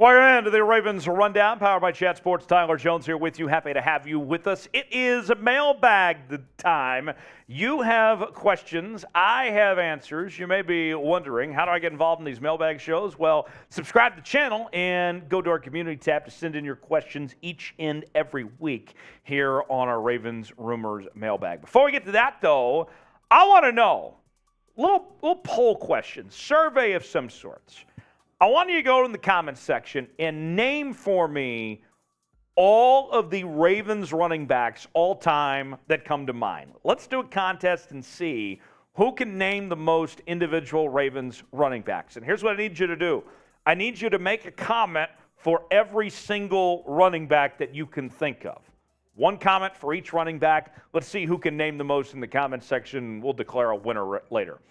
Welcome into the Ravens Rundown, powered by Chat Sports. Tyler Jones here with you. Happy to have you with us. It is Mailbag time. You have questions. I have answers. You may be wondering, how do I get involved in these Mailbag shows? Well, subscribe to the channel and go to our community tab to send in your questions each and every week here on our Ravens Rumors Mailbag. Before we get to that, though, I want to know, little poll question, survey of some sorts. I want you to go in the comments section and name for me all of the Ravens running backs all time that come to mind. Let's do a contest and see who can name the most individual Ravens running backs. And here's what I need you to do. I need you to make a comment for every single running back that you can think of. One comment for each running back. Let's see who can name the most in the comments section. We'll declare a winner later.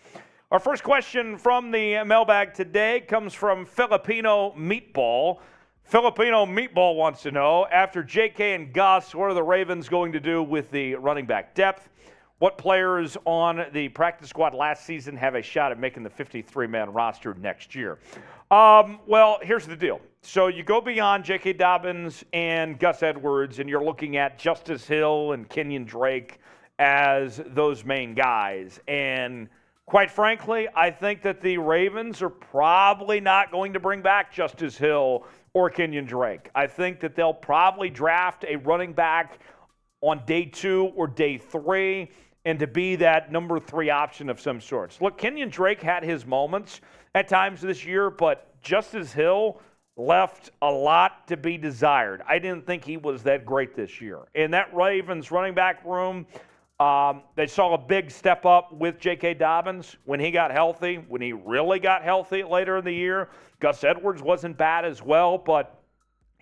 Our first question from the mailbag today comes from Filipino Meatball. Filipino Meatball wants to know, after J.K. and Gus, what are the Ravens going to do with the running back depth? What players on the practice squad last season have a shot at making the 53-man roster next year? Well, here's the deal. So you go beyond J.K. Dobbins and Gus Edwards, and you're looking at Justice Hill and Kenyon Drake as those main guys. And quite frankly, I think that the Ravens are probably not going to bring back Justice Hill or Kenyon Drake. I think that they'll probably draft a running back on day 2 or day 3 and to be that number 3 option of some sorts. Look, Kenyon Drake had his moments at times this year, but Justice Hill left a lot to be desired. I didn't think he was that great this year. In that Ravens running back room, they saw a big step up with J.K. Dobbins when he got healthy, when he really got healthy later in the year. Gus Edwards wasn't bad as well, but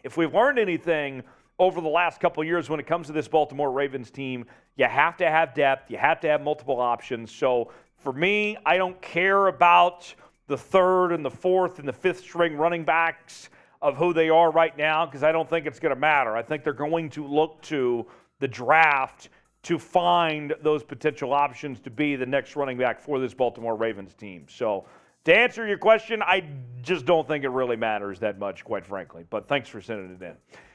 if we've learned anything over the last couple of years when it comes to this Baltimore Ravens team, you have to have depth, you have to have multiple options. So for me, I don't care about the 3rd and the 4th and the 5th string running backs of who they are right now because I don't think it's going to matter. I think they're going to look to the draft to find those potential options to be the next running back for this Baltimore Ravens team. So to answer your question, I just don't think it really matters that much, quite frankly. But thanks for sending it in.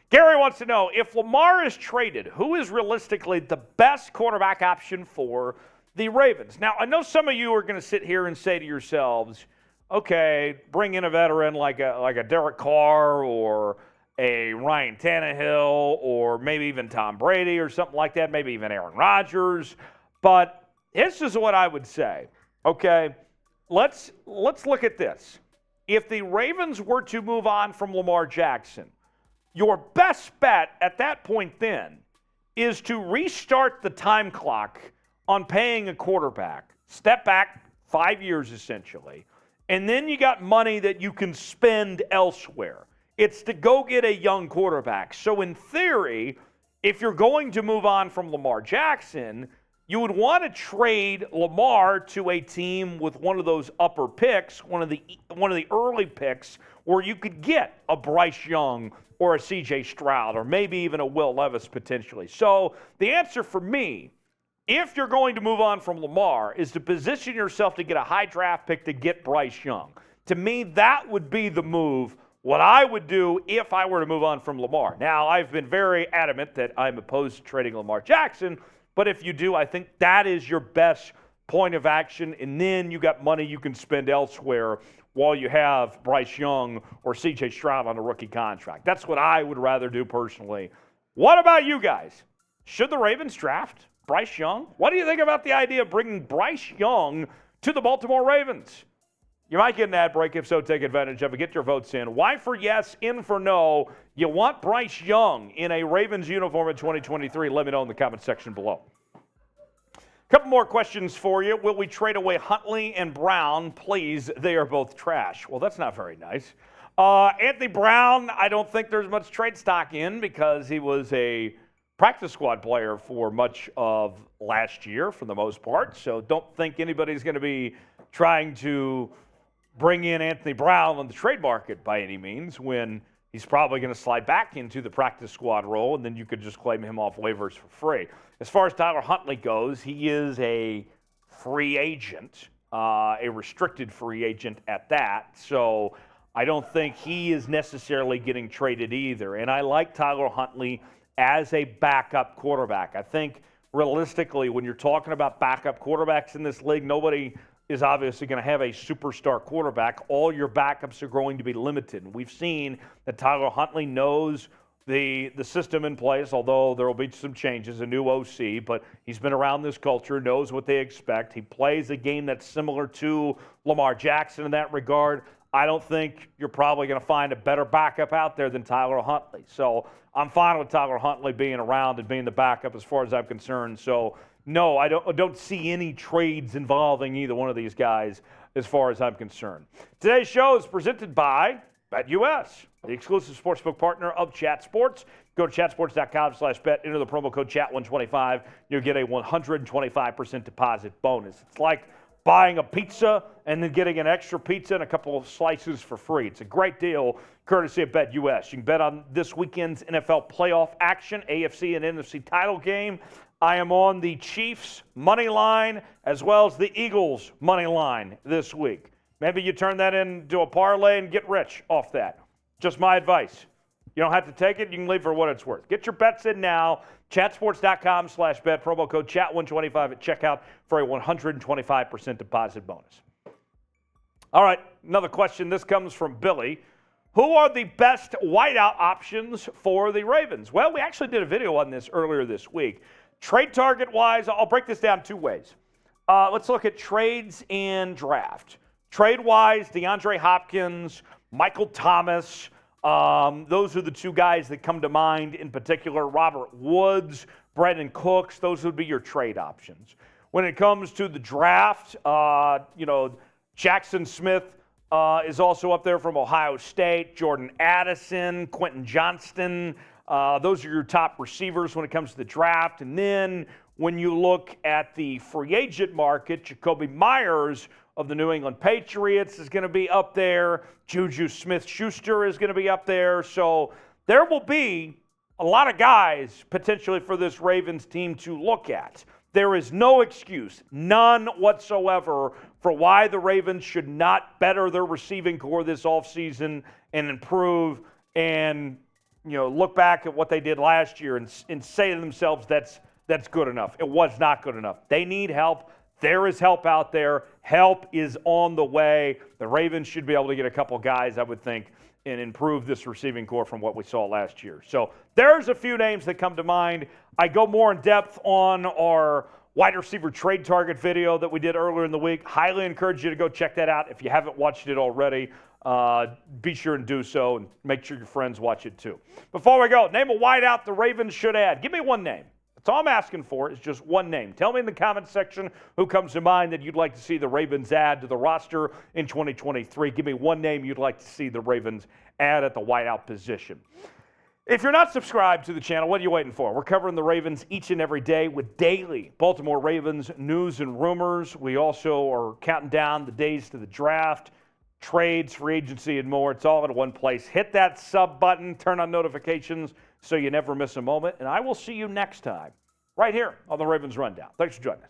Gary wants to know, if Lamar is traded, who is realistically the best quarterback option for the Ravens? Now, I know some of you are going to sit here and say to yourselves, okay, bring in a veteran like a Derek Carr or a Ryan Tannehill or maybe even Tom Brady or something like that, maybe even Aaron Rodgers. But this is what I would say, okay? Let's look at this. If the Ravens were to move on from Lamar Jackson, your best bet at that point then is to restart the time clock on paying a quarterback. Step back 5 years essentially, and then you got money that you can spend elsewhere. It's to go get a young quarterback. So in theory, if you're going to move on from Lamar Jackson, you would want to trade Lamar to a team with one of those upper picks, one of the early picks, where you could get a Bryce Young or a C.J. Stroud or maybe even a Will Levis potentially. So the answer for me, if you're going to move on from Lamar, is to position yourself to get a high draft pick to get Bryce Young. To me, that would be the move. What I would do if I were to move on from Lamar. Now, I've been very adamant that I'm opposed to trading Lamar Jackson, but if you do, I think that is your best point of action, and then you got money you can spend elsewhere while you have Bryce Young or C.J. Stroud on a rookie contract. That's what I would rather do personally. What about you guys? Should the Ravens draft Bryce Young? What do you think about the idea of bringing Bryce Young to the Baltimore Ravens? You might get an ad break. If so, take advantage of it. Get your votes in. Y for yes, in for no. You want Bryce Young in a Ravens uniform in 2023? Let me know in the comment section below. A couple more questions for you. Will we trade away Huntley and Brown? Please, they are both trash. Well, that's not very nice. Anthony Brown, I don't think there's much trade stock in because he was a practice squad player for much of last year for the most part. So don't think anybody's going to be trying to bring in Anthony Brown on the trade market by any means when he's probably going to slide back into the practice squad role, and then you could just claim him off waivers for free. As far as Tyler Huntley goes, he is a free agent, a restricted free agent at that. So I don't think he is necessarily getting traded either. And I like Tyler Huntley as a backup quarterback. I think realistically, when you're talking about backup quarterbacks in this league, nobody is obviously going to have a superstar quarterback. All your backups are going to be limited. And we've seen that Tyler Huntley knows the system in place, although there will be some changes, a new OC, but he's been around this culture, knows what they expect. He plays a game that's similar to Lamar Jackson in that regard. I don't think you're probably going to find a better backup out there than Tyler Huntley. So I'm fine with Tyler Huntley being around and being the backup as far as I'm concerned. So no, I don't see any trades involving either one of these guys as far as I'm concerned. Today's show is presented by BetUS, the exclusive sportsbook partner of Chat Sports. Go to chatsports.com/bet, enter the promo code CHAT125. You'll get a 125% deposit bonus. It's like buying a pizza and then getting an extra pizza and a couple of slices for free. It's a great deal, courtesy of BetUS. You can bet on this weekend's NFL playoff action, AFC and NFC title game. I am on the Chiefs money line as well as the Eagles money line this week. Maybe you turn that into a parlay and get rich off that. Just my advice. You don't have to take it. You can leave for what it's worth. Get your bets in now. Chatsports.com/bet. Promo code CHAT125 at checkout for a 125% deposit bonus. All right, another question. This comes from Billy. Who are the best wideout options for the Ravens? Well, we actually did a video on this earlier this week. Trade target-wise, I'll break this down two ways. Let's look at trades and draft. Trade-wise, DeAndre Hopkins, Michael Thomas, those are the two guys that come to mind in particular. Robert Woods, Brandon Cooks, those would be your trade options. When it comes to the draft, Jackson Smith is also up there from Ohio State, Jordan Addison, Quentin Johnston. Those are your top receivers when it comes to the draft. And then when you look at the free agent market, Jacoby Myers of the New England Patriots is going to be up there. Juju Smith-Schuster is going to be up there. So there will be a lot of guys potentially for this Ravens team to look at. There is no excuse, none whatsoever, for why the Ravens should not better their receiving core this offseason and improve and look back at what they did last year and say to themselves that's good enough. It was not good enough. They need help. There is help out there. Help is on the way. The Ravens should be able to get a couple guys, I would think, and improve this receiving core from what we saw last year. So there's a few names that come to mind. I go more in depth on our wide receiver trade target video that we did earlier in the week. Highly encourage you to go check that out. If you haven't watched it already, be sure and do so, and make sure your friends watch it too. Before we go, name a wideout the Ravens should add. Give me one name. That's all I'm asking for is just one name. Tell me in the comments section who comes to mind that you'd like to see the Ravens add to the roster in 2023. Give me one name you'd like to see the Ravens add at the wideout position. If you're not subscribed to the channel, what are you waiting for? We're covering the Ravens each and every day with daily Baltimore Ravens news and rumors. We also are counting down the days to the draft, trades, free agency, and more. It's all in one place. Hit that sub button, turn on notifications so you never miss a moment, and I will see you next time right here on the Ravens Rundown. Thanks for joining us.